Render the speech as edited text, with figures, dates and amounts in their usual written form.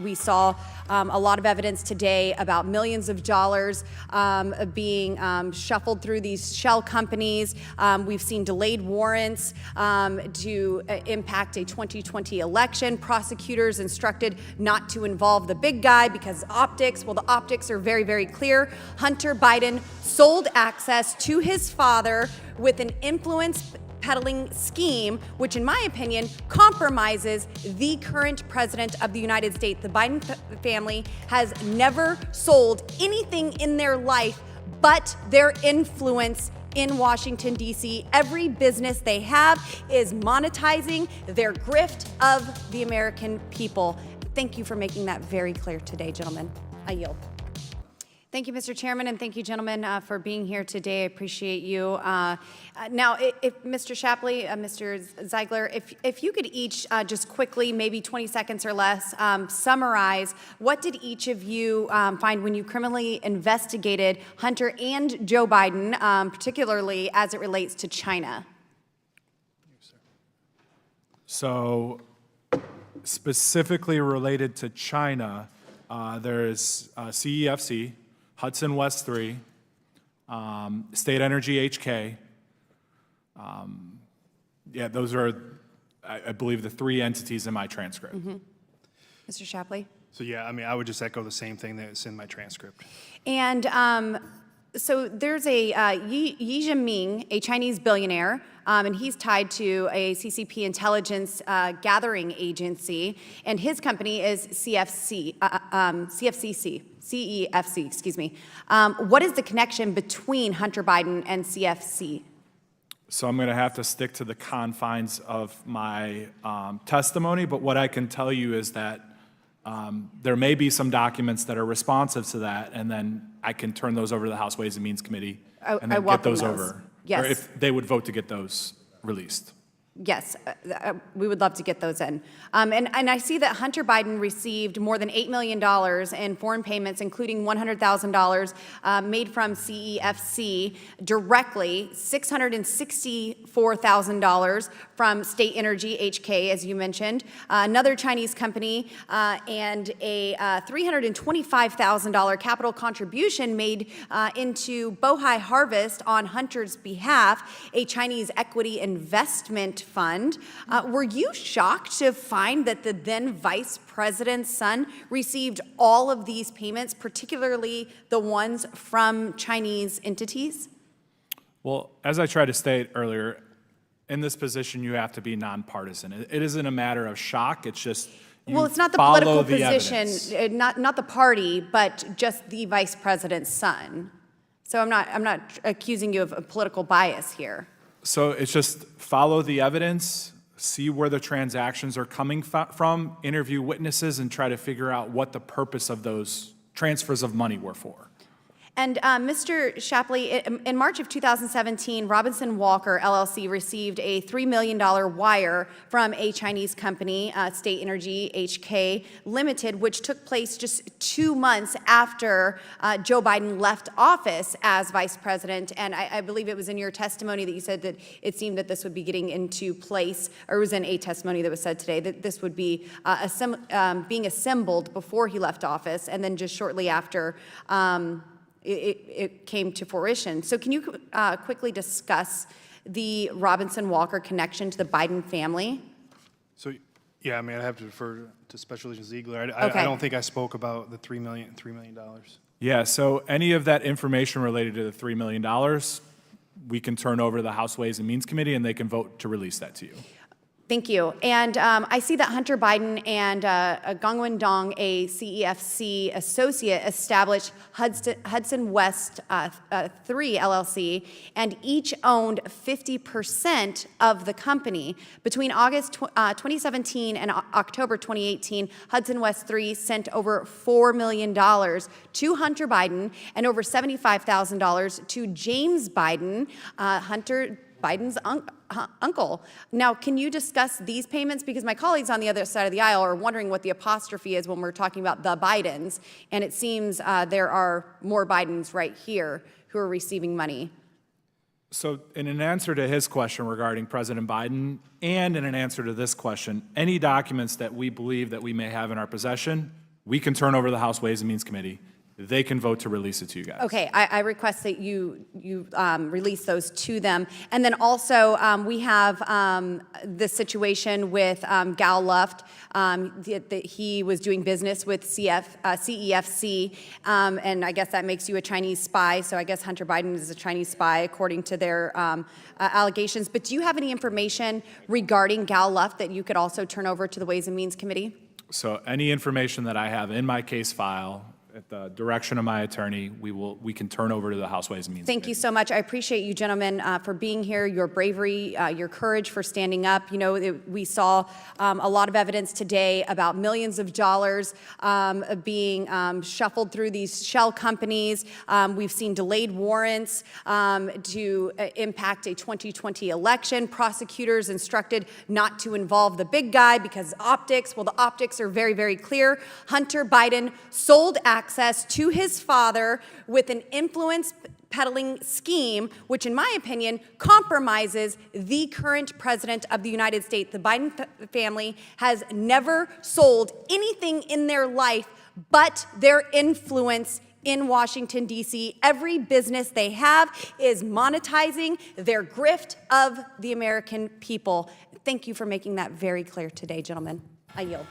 We saw a lot of evidence today about millions of dollars being shuffled through these shell companies. We've seen delayed warrants to impact a 2020 election. Prosecutors instructed not to involve the big guy because optics. Well, the optics are very, very clear. Hunter Biden sold access to his father with an influence peddling scheme, which in my opinion compromises the current president of the United States. The Biden family has never sold anything in their life but their influence in Washington, D.C. Every business they have is monetizing their grift of the American people. Thank you for making that very clear today, gentlemen. I yield. Thank you, Mr. Chairman, and thank you, gentlemen, for being here today. I appreciate you. Now, if Mr. Shapley, Mr. Ziegler, if you could each just quickly, maybe 20 seconds or less, summarize what did each of you find when you criminally investigated Hunter and Joe Biden, particularly as it relates to China? So, specifically related to China, there's CEFC, Hudson West 3, State Energy HK. Yeah, those are, I believe, the three entities in my transcript. Mr. Shapley? So yeah, I mean, I would just echo the same thing that's in my transcript. And so there's a Yi Jinping, a Chinese billionaire, and he's tied to a CCP intelligence gathering agency, and his company is CEFC, excuse me. What is the connection between Hunter Biden and CFC? So I'm going to have to stick to the confines of my testimony, but what I can tell you is that there may be some documents that are responsive to that, and then I can turn those over to the House Ways and Means Committee and then get those over. Yes. Or if they would vote to get those released. Yes, we would love to get those in. And I see that Hunter Biden received more than $8 million in foreign payments, including $100,000 made from CEFC directly, $664,000 from State Energy HK, as you mentioned, another Chinese company, and a $325,000 capital contribution made into Bohai Harvest on Hunter's behalf, a Chinese equity investment fund. Were you shocked to find that the then vice president's son received all of these payments, particularly the ones from Chinese entities? Well, as I tried to state earlier, in this position you have to be nonpartisan. It isn't a matter of shock, it's just well, it's not the follow political the position, evidence. not the party, but just the vice president's son. So I'm not accusing you of a political bias here. So it's just follow the evidence, see where the transactions are coming from, interview witnesses, and try to figure out what the purpose of those transfers of money were for. And Mr. Shapley, in March of 2017, Robinson Walker LLC received a $3 million wire from a Chinese company, State Energy HK Limited, which took place just 2 months after Joe Biden left office as vice president. And I believe it was in your testimony that you said that it seemed that this would be getting into place, or it was in a testimony that was said today, that this would be being assembled before he left office, and then just shortly after it came to fruition. So can you quickly discuss the Robinson Walker connection to the Biden family? So yeah, I mean, I have to defer to Special Agent Ziegler. Okay. I don't think I spoke about the $3 million. Yeah, so any of that information related to the $3 million, we can turn over to the House Ways and Means Committee and they can vote to release that to you. Thank you. And I see that Hunter Biden and Gongwen Dong, a CEFC associate, established Hudson West 3 LLC, and each owned 50% of the company. Between August 2017 and October 2018, Hudson West 3 sent over $4 million to Hunter Biden and over $75,000 to James Biden, Hunter Biden's uncle. Now, can you discuss these payments? Because my colleagues on the other side of the aisle are wondering what the apostrophe is when we're talking about the Bidens, and it seems there are more Bidens right here who are receiving money. So in an answer to his question regarding President Biden, and in an answer to this question, any documents that we believe that we may have in our possession, We can turn over to the House Ways and Means Committee. They can vote to release it to you guys. Okay, I request that you release those to them. And then also, we have the situation with Gal Luft, that he was doing business with CEFC, and I guess that makes you a Chinese spy, so I guess Hunter Biden is a Chinese spy according to their allegations. But do you have any information regarding Gal Luft that you could also turn over to the Ways and Means Committee? So any information that I have in my case file, at the direction of my attorney, we can turn over to the House Ways and Means Thank you so much. I appreciate you, gentlemen, for being here, your bravery, your courage for standing up. You know, we saw a lot of evidence today about millions of dollars being shuffled through these shell companies. We've seen delayed warrants to impact a 2020 election. Prosecutors instructed not to involve the big guy because optics. Well, the optics are very, very clear. Hunter Biden sold access to his father with an influence peddling scheme, which in my opinion compromises the current president of the United States. The Biden family has never sold anything in their life but their influence in Washington, D.C. Every business they have is monetizing their grift of the American people. Thank you for making that very clear today, gentlemen. I yield.